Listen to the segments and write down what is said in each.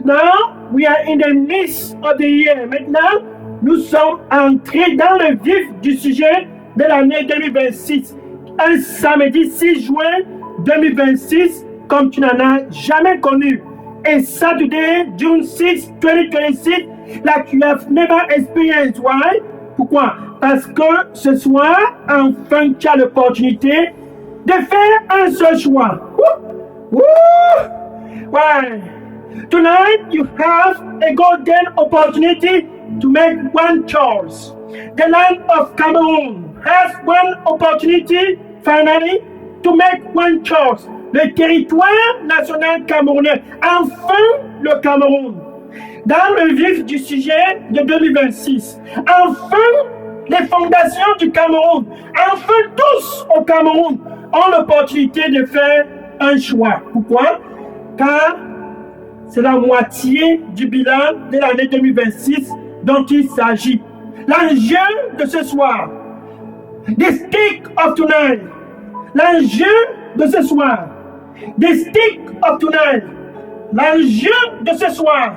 Now, we are in the midst of the year. Maintenant, nous sommes entrés dans le vif du sujet de l'année 2026. Un samedi 6 juin 2026, comme tu n'en as jamais connu. A Saturday, June 6, 2026, like you have never experienced. Why? Pourquoi? Parce que ce soir, enfin, tu as l'opportunité de faire un seul choix. Woo! Woo! Why? Tonight, you have a golden opportunity to make one choice. The land of Cameroon has one opportunity, finally, to make one choice. Le territoire national camerounais, enfin le Cameroun. Dans le vif du sujet de 2026, enfin les fondations du Cameroun, enfin tous au Cameroun ont l'opportunité de faire un choix. Pourquoi? Car c'est la moitié du bilan de l'année 2026 dont il s'agit. L'enjeu de ce soir, the stick of tonight, l'enjeu de ce soir, the stick of tonight, l'enjeu de ce soir,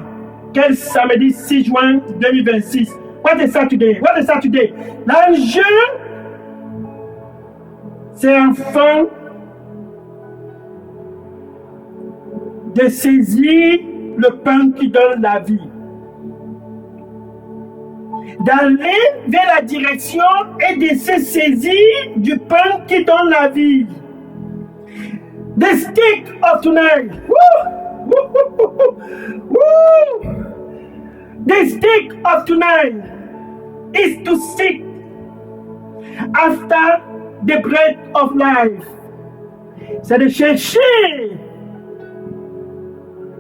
quel samedi 6 juin 2026. What is Saturday? What is Saturday? L'enjeu, c'est enfin de saisir le pain qui donne la vie. D'aller vers la direction et de se saisir du pain qui donne la vie. The stick of tonight. Woo! Woo! Woo! Woo! The stick of tonight is to seek after the bread of life. C'est de chercher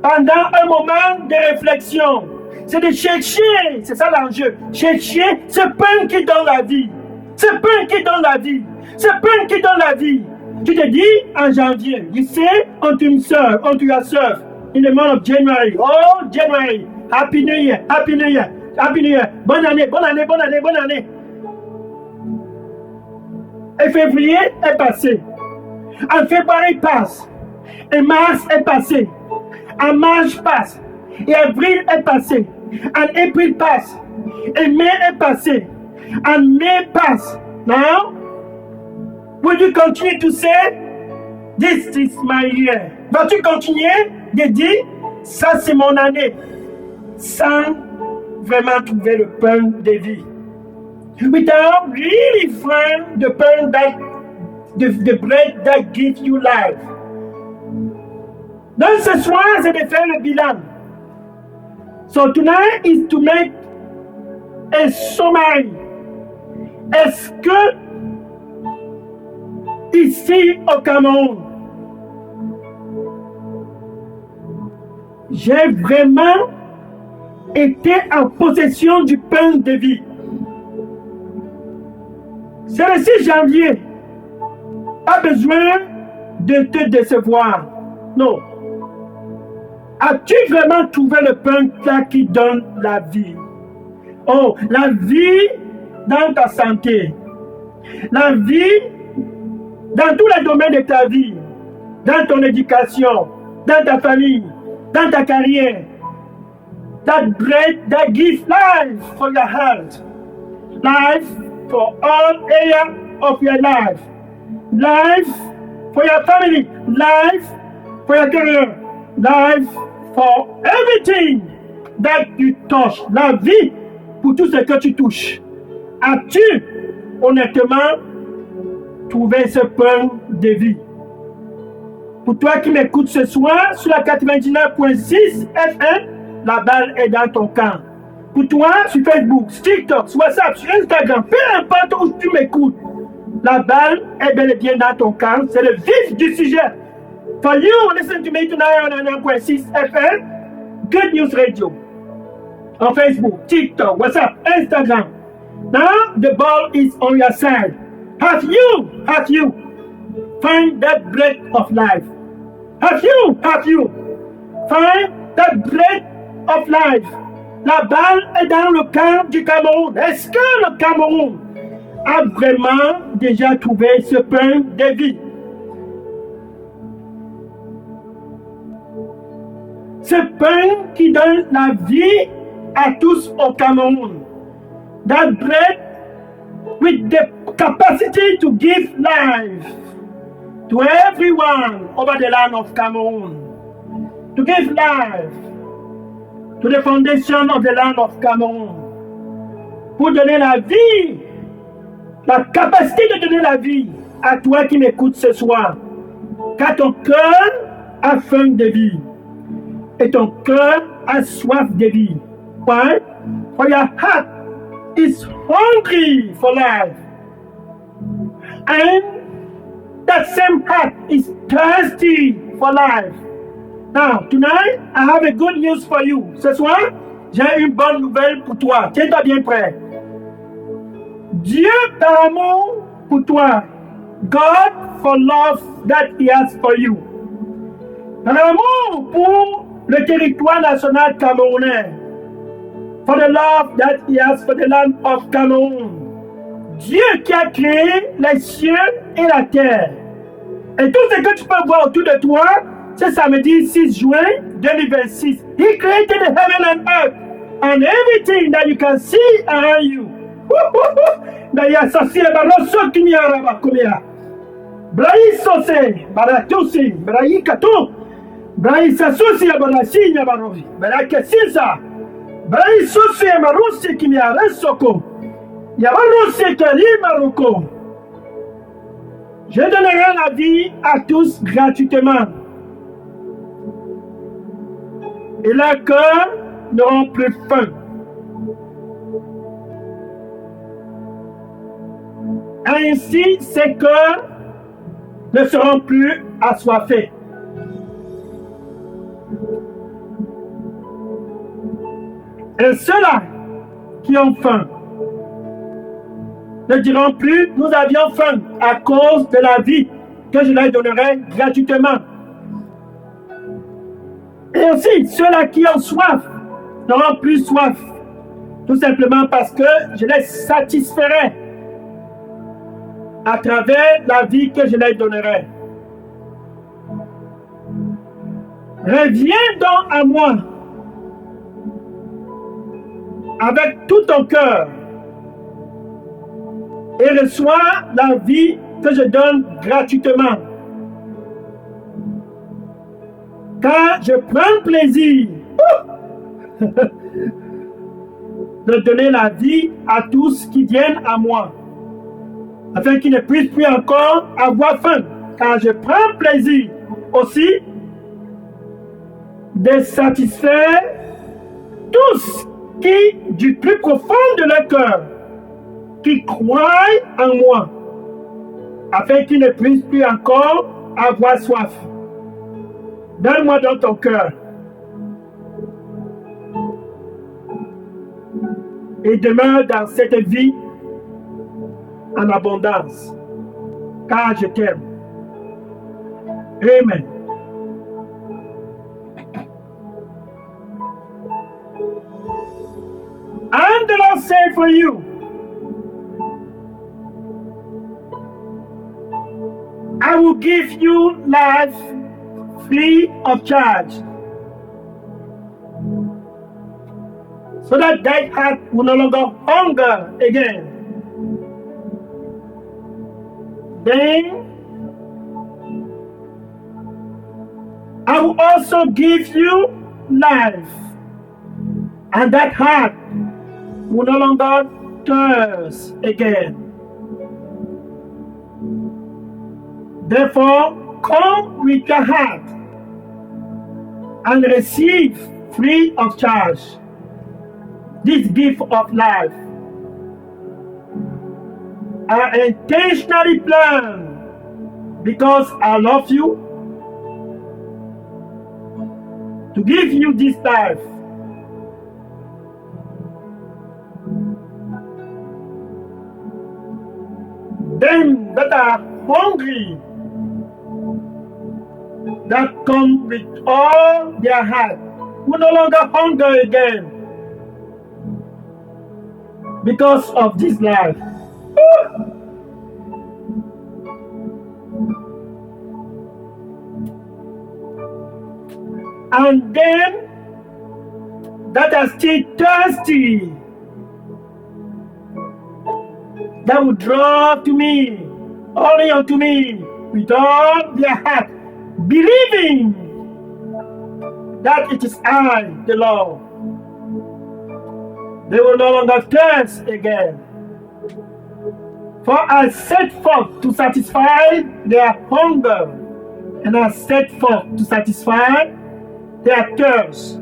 pendant un moment de réflexion. C'est de chercher, c'est ça l'enjeu, chercher ce pain qui donne la vie. Ce pain qui donne la vie. Ce pain qui donne la vie. Tu te dis en janvier, you say unto himself, unto yourself, in the month of January, oh January, Happy New Year, Happy New Year, Happy New Year, bonne année, bonne année, bonne année, bonne année. Et février est passé. En février passe. Et mars est passé. En mars passe. Et avril est passé. En avril passe. Et mai est passé. En mai passe. Now, will you continue to say, this is my year? Vas-tu continuer de dire, ça c'est mon année, sans vraiment trouver le pain de vie? Without really find the pain that, the bread that gives you life. Donc ce soir, c'est de faire le bilan. So tonight is to make a summary. Est-ce que ici au Cameroun, j'ai vraiment été en possession du pain de vie? C'est le 6 janvier. Pas besoin de te décevoir. Non. As-tu vraiment trouvé le pain qui donne la vie? Oh, la vie dans ta santé. La vie dans tous les domaines de ta vie. Dans ton éducation. Dans ta famille. Dans ta carrière. That bread that gives life for your health. Life for all areas of your life. Life for your family. Life for your career. Life for everything that you touch. La vie pour tout ce que tu touches. As-tu honnêtement trouvé ce pain de vie? Pour toi qui m'écoutes ce soir sur la 99.6 FM, la balle est dans ton camp. Pour toi sur Facebook, sur TikTok, sur WhatsApp, sur Instagram, peu importe où tu m'écoutes, la balle est bel et bien dans ton camp. C'est le vif du sujet. For you, listen to me tonight on 99.6 FM, Good News Radio. On Facebook, TikTok, WhatsApp, Instagram. Now the ball is on your side. Have you find that bread of life? Have you find that bread of life? La balle est dans le camp du Cameroun. Est-ce que le Cameroun a vraiment déjà trouvé ce pain de vie? Ce pain qui donne la vie à tous au Cameroun. That bread with the capacity to give life to everyone over the land of Cameroon. To give life to the foundation of the land of Cameroon. Pour donner la vie, la capacité de donner la vie à toi qui m'écoutes ce soir. Car ton cœur a faim de vie. Et ton cœur a soif de vie. Why? For your heart is hungry for life. And that same heart is thirsty for life. Now, tonight, I have a good news for you. Ce soir, j'ai une bonne nouvelle pour toi. Tiens-toi bien prêt. Dieu par amour pour toi. God for love that he has for you. Par amour pour le territoire national camerounais. For the love that he has for the land of Cameroon. Dieu qui a créé les cieux et la terre. Et tout ce que tu peux voir autour de toi, c'est samedi 6 juin 2026. He created the heaven and earth and everything that you can see around you. Daya sasile baroso kimia bakomia. Brai sose baratusi brai kato. Brai sasusi barasinya barovi. Brai kesisa. Brai susi marusi kimia resoko. Yabarusi kalima roko. Je donnerai la vie à tous gratuitement. Et leurs cœurs n'auront plus faim. Ainsi, ces cœurs ne seront plus assoiffés. Et ceux-là qui ont faim ne diront plus « Nous avions faim à cause de la vie que je leur donnerai gratuitement. » Et aussi, ceux-là qui ont soif n'auront plus soif, tout simplement parce que je les satisferai à travers la vie que je leur donnerai. Reviens donc à moi avec tout ton cœur et reçois la vie que je donne gratuitement. Car je prends plaisir de donner la vie à tous qui viennent à moi, afin qu'ils ne puissent plus encore avoir faim. Car je prends plaisir aussi de satisfaire tous qui, du plus profond de leur cœur, qui croient en moi, afin qu'ils ne puissent plus encore avoir soif. Donne-moi dans ton cœur. Et demeure dans cette vie en abondance, car je t'aime. Amen. And the Lord said for you, I will give you life free of charge, so that thy heart will no longer hunger again. Then I will also give you life, and that heart will no longer thirst again. Therefore, come with your heart and receive free of charge this gift of life. I intentionally plan, because I love you, to give you this life. Them that are hungry, that come with all their heart, will no longer hunger again because of this life. And them that are still thirsty, that will draw to me, only unto me, with all their heart, believing that it is I, the Lord. They will no longer thirst again. For I set forth to satisfy their hunger, and I set forth to satisfy their thirst.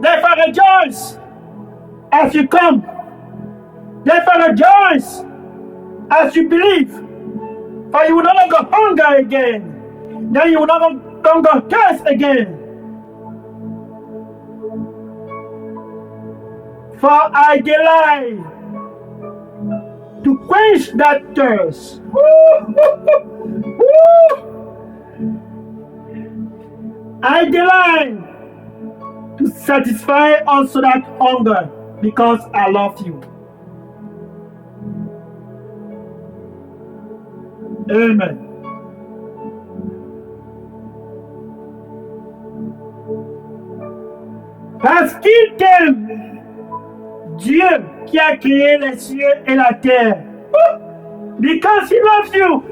Therefore rejoice as you come. Therefore rejoice as you believe. For you will no longer hunger again. Then you will no longer thirst again. For I delight to quench that thirst. I delight to satisfy also that hunger because I love you. Amen. Parce qu'il t'aime, Dieu qui a créé les cieux et la terre. Because he loves you.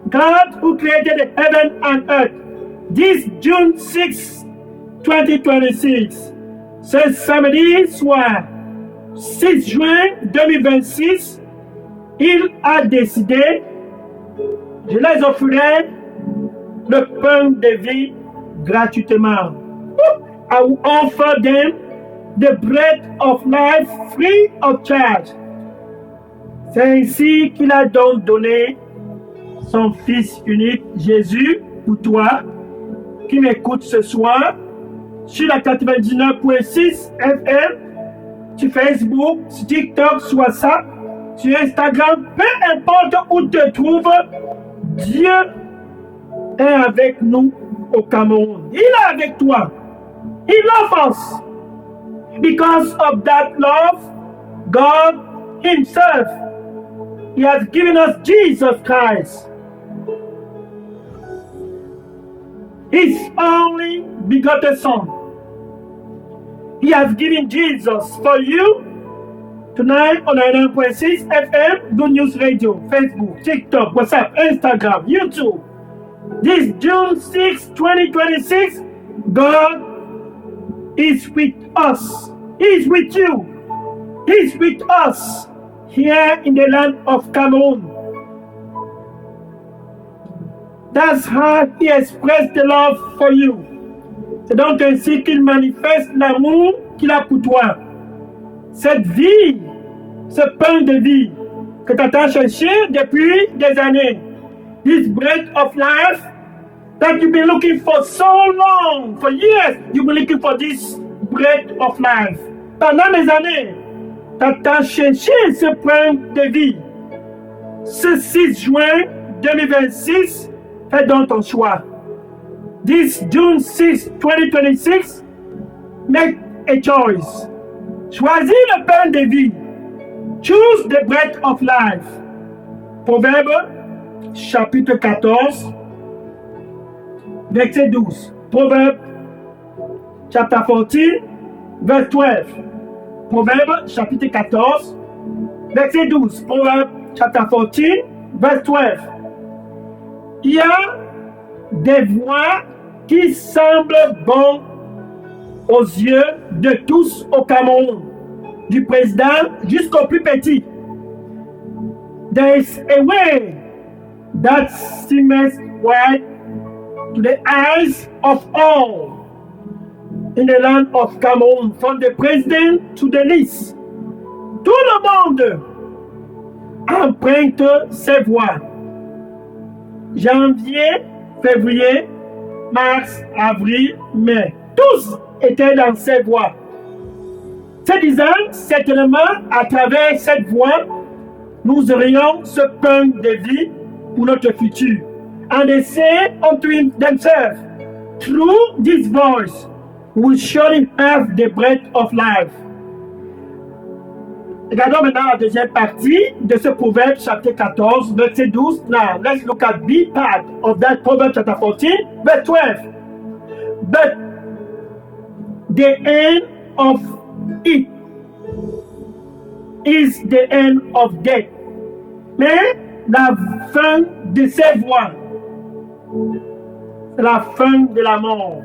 God who created the heaven and earth. This June 6, 2026. Ce samedi soir, 6 juin 2026, il a décidé, je les offrirai le pain de vie gratuitement. I will offer them the bread of life free of charge. C'est ainsi qu'il a donc donné son Fils unique, Jésus, pour toi, qui m'écoute ce soir, sur la 99.6 FM, sur Facebook, sur TikTok, sur WhatsApp, sur Instagram, peu importe où tu te trouves, Dieu est avec nous au Cameroun. Il est avec toi. He loves us. Because of that love, God Himself, He has given us Jesus Christ, His only begotten Son. He has given Jesus for you tonight on 99.6 FM, Good News Radio, Facebook, TikTok, WhatsApp, Instagram, YouTube. This June 6, 2026, God is with us. He's with you. He's with us here in the land of Cameroon. That's how He expressed the love for you. C'est donc ainsi qu'il manifeste l'amour qu'il a pour toi. Cette vie, ce pain de vie que tu as cherché depuis des années. This bread of life that you've been looking for so long, for years, you've been looking for this bread of life. Pendant des années, tu as cherché ce pain de vie. Ce 6 juin 2026, fais donc ton choix. This June 6, 2026, make a choice. Choisis le pain de vie. Choose the bread of life. Proverbe, chapitre 14, verset 12. Proverbe, chapter 14, verse 12. Proverbe, chapitre 14, verset 12. Proverbe, chapter 14, verse 12. Il y a des voies qui semblent bonnes aux yeux de tous au Cameroun, du président jusqu'au plus petit. There is a way that seems right to the eyes of all in the land of Cameroon, from the president to the least. Tout le monde emprunte ses voies. Janvier, février, mars, avril, mai. Tous étaient dans ces voies. Se disant, certainement, à travers cette voie, nous aurions ce pain de vie pour notre futur. And they say unto themselves, through this voice, we will surely have the bread of life. Regardons maintenant la deuxième partie de ce proverbe chapitre 14, verset 12. Now, let's look at B part of that proverb chapter 14, verse 12. But the end of it is the end of death. Mais la fin de ces voies, c'est la fin de la mort.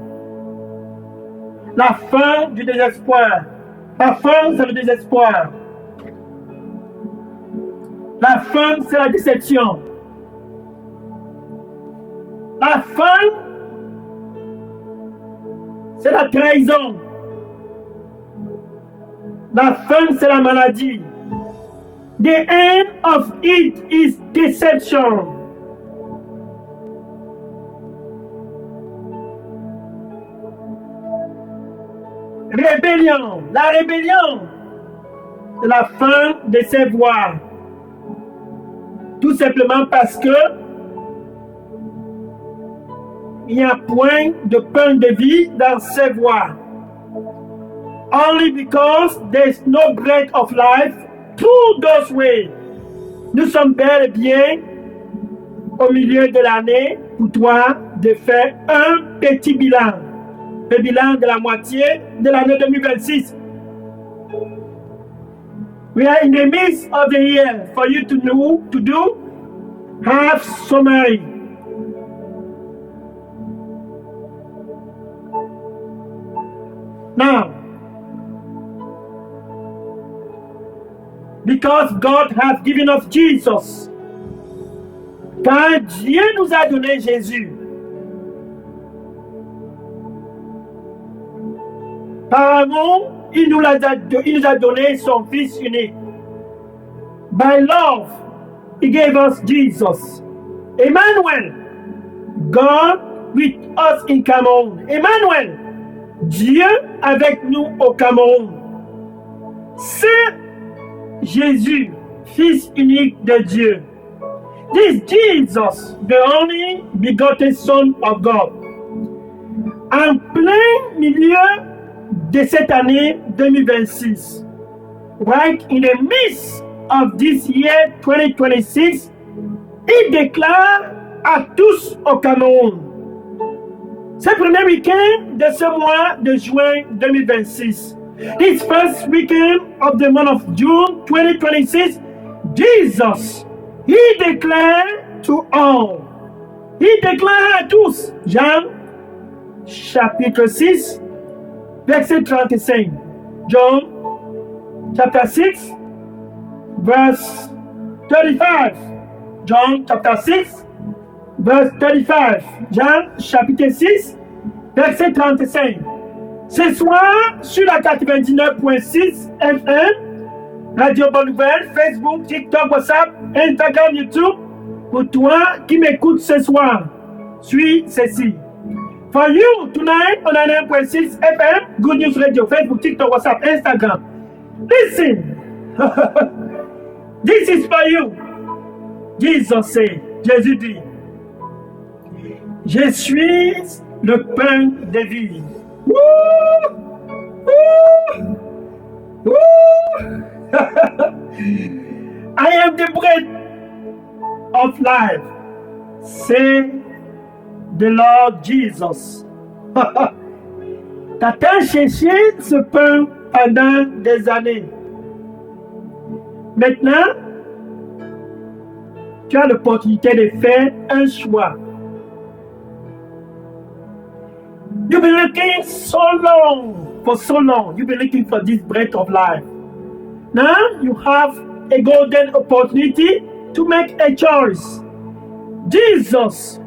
La fin du désespoir. La fin, c'est le désespoir. La fin, c'est la déception. La fin, c'est la trahison. La fin, c'est la maladie. The end of it is deception. Rébellion. La rébellion, c'est la fin de ses voies. Tout simplement parce que il n'y a point de pain de vie dans ses voies. Only because there is no bread of life through those ways. Nous sommes bel et bien au milieu de l'année pour toi de faire un petit bilan. Le bilan de la moitié de l'année 2026. We are in the midst of the year for you to do half summary. Now, because God has given us Jesus, quand Dieu nous a donné Jésus, par amour, il nous a donné son Fils unique. By love, he gave us Jesus. Emmanuel, God with us in Cameroon. Emmanuel, Dieu avec nous au Cameroun. C'est Jésus, Fils unique de Dieu. This Jesus, the only begotten Son of God. En plein milieu de cette année 2026, right in the midst of this year 2026, il déclare à tous au Cameroun. Ce premier week-end de ce mois de juin 2026, this first weekend of the month of June 2026, Jesus, he declared to all. Il déclare à tous. Jean, chapitre 6, verset 35. John, chapter 6, verse 35. John, chapter 6, verse 35. Jean, chapitre 6, verset 35. Ce soir, sur la 99.6 FM, Radio Bonne Nouvelle, Facebook, TikTok, WhatsApp, Instagram, YouTube, pour toi qui m'écoutes ce soir, suis ceci. For you, tonight on 99.6 FM, Good News Radio, Facebook, TikTok, WhatsApp, Instagram. Listen. This is for you. Jesus said, Jésus dit, je suis le pain de vie. Woo! Woo! Woo! I am the bread of life. Say the Lord Jesus. T'as cherché ce pain pendant des années. Maintenant, tu as l'opportunité de faire un choix. You've been looking for so long. You've been looking for this bread of life. Now you have a golden opportunity to make a choice. Jesus,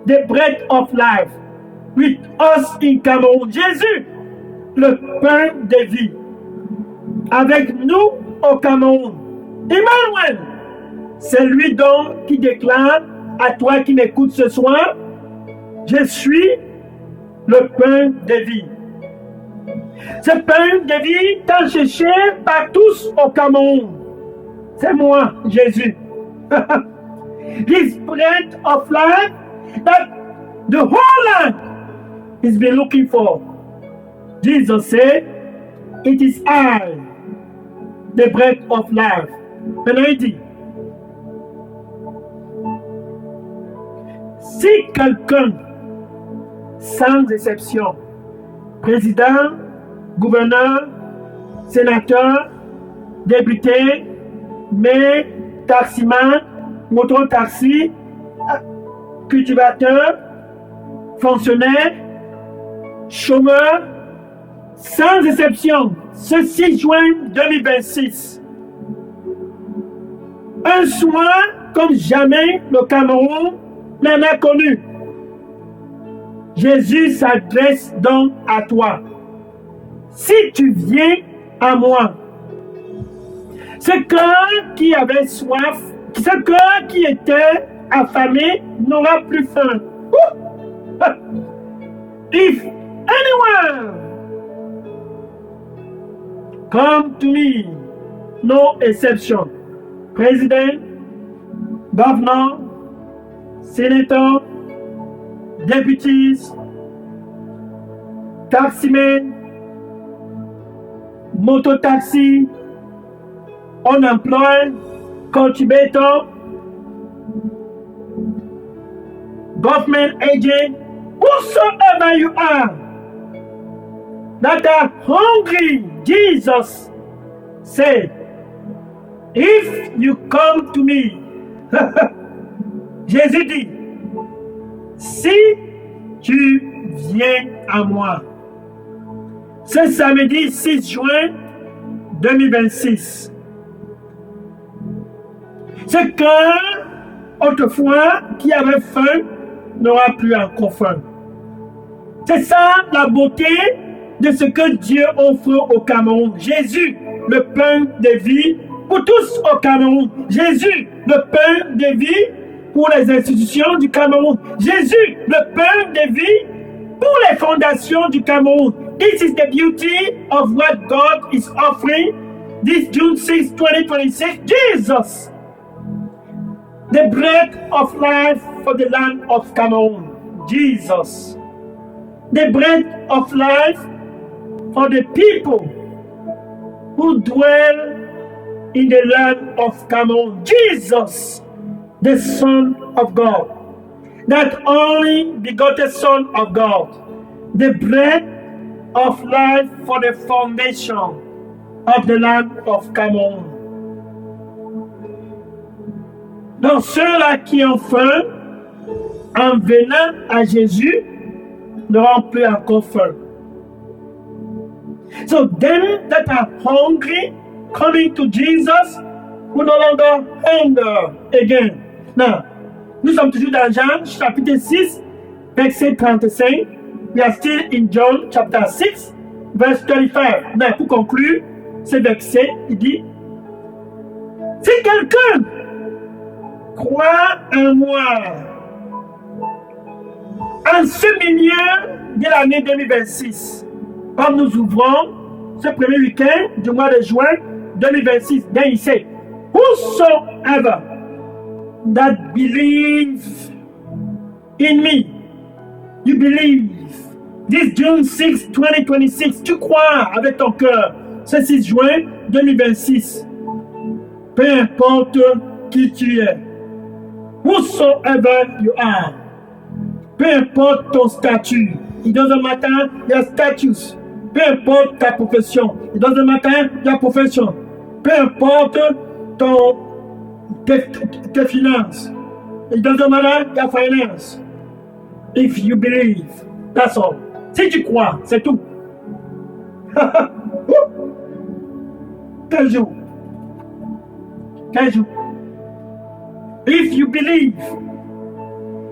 the bread of life, with us in Cameroun. Jésus, le pain de vie, avec nous au Cameroun. Emmanuel, c'est lui donc qui déclare à toi qui m'écoutes ce soir, je suis le pain de vie. Ce pain de vie tant cherché par tous au Cameroun. C'est moi, Jésus. This bread of life that the whole land has been looking for. Jesus said, it is I, the bread of life. Maintenant, il dit, si quelqu'un, sans exception, président, gouverneur, sénateur, député, maire, taximan, mototaxi, cultivateur, fonctionnaire, chômeur, sans exception, ce 6 juin 2026, un soin comme jamais le Cameroun n'en a connu. Jésus s'adresse donc à toi. Si tu viens à moi, ce cœur qui avait soif, ce cœur qui était affamé n'aura plus faim. If anyone come to me, no exception, president, governor, senator, deputies, taximen, mototaxi, unemployed, cultivator, government agent, whosoever you are, that are hungry, Jesus said, if you come to me, Jésus dit, si tu viens à moi. Ce samedi 6 juin 2026. Ce cœur, autrefois, qui avait faim, n'aura plus encore faim. C'est ça la beauté de ce que Dieu offre au Cameroun. Jésus, le pain de vie pour tous au Cameroun. Jésus, le pain de vie pour les institutions du Cameroun. Jésus, le pain de vie pour les fondations du Cameroun. This is the beauty of what God is offering this June 6, 2026. Jesus, the bread of life for the land of Cameroon. Jesus, the bread of life for the people who dwell in the land of Cameroon. Jesus, the Son of God, that only begotten Son of God, the bread of life for the foundation of the land of Cameroon. Donc ceux-là qui ont faim, en venant à Jésus, n'auront plus encore faim. So them that are hungry, coming to Jesus, will no longer hunger again. Now, nous sommes toujours dans Jean chapitre 6, verset 35. We are still in John chapter 6, verse 35. Mais pour conclure, ce verset, il dit, si quelqu'un croit en moi, en ce milieu de l'année 2026, comme nous ouvrons ce premier week-end du mois de juin 2026, then he said, whosoever that believes in me, you believe, this June 6, 2026, tu crois avec ton cœur, ce 6 juin 2026, peu importe qui tu es, whosoever you are, peu importe ton statut, it doesn't matter your status, peu importe ta profession, it doesn't matter your profession, peu importe tes finances, it doesn't matter your finance, if you believe, that's all. Si tu crois, c'est tout. Quel jour? Quel jour? If you believe,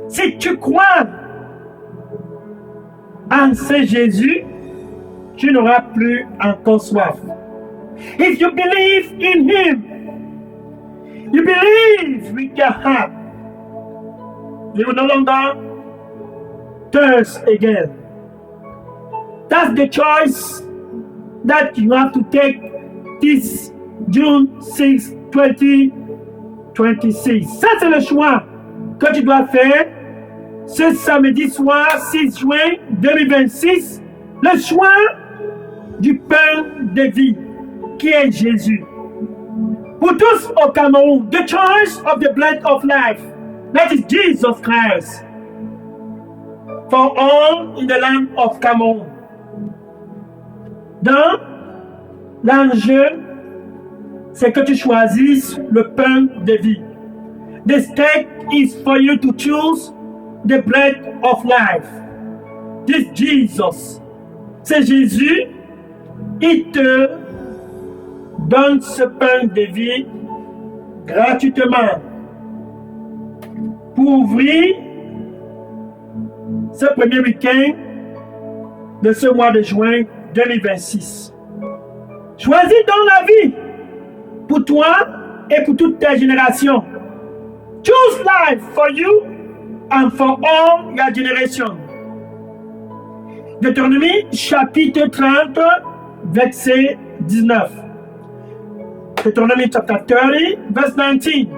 si tu crois en ce Jésus, tu n'auras plus encore soif. If you believe in Him, you believe with your heart, you will no longer thirst again. That's the choice that you have to take this June 6, 2026. Ça, c'est le choix que tu dois faire ce samedi soir, 6 juin 2026. Le choix du pain de vie, qui est Jésus. Pour tous au Cameroun, the choice of the bread of life, that is Jesus Christ. For all in the land of Cameroon. Donc, l'enjeu, c'est que tu choisisses le pain de vie. The stake is for you to choose the bread of life. This Jesus. C'est Jésus, il te donne ce pain de vie gratuitement pour ouvrir ce premier week-end de ce mois de juin 2026. Choisis donc la vie pour toi et pour toute ta génération. Choose life for you and for all your generation. Deutéronomie chapitre 30, verset 19. Deuteronomy chapter 30, verse 19.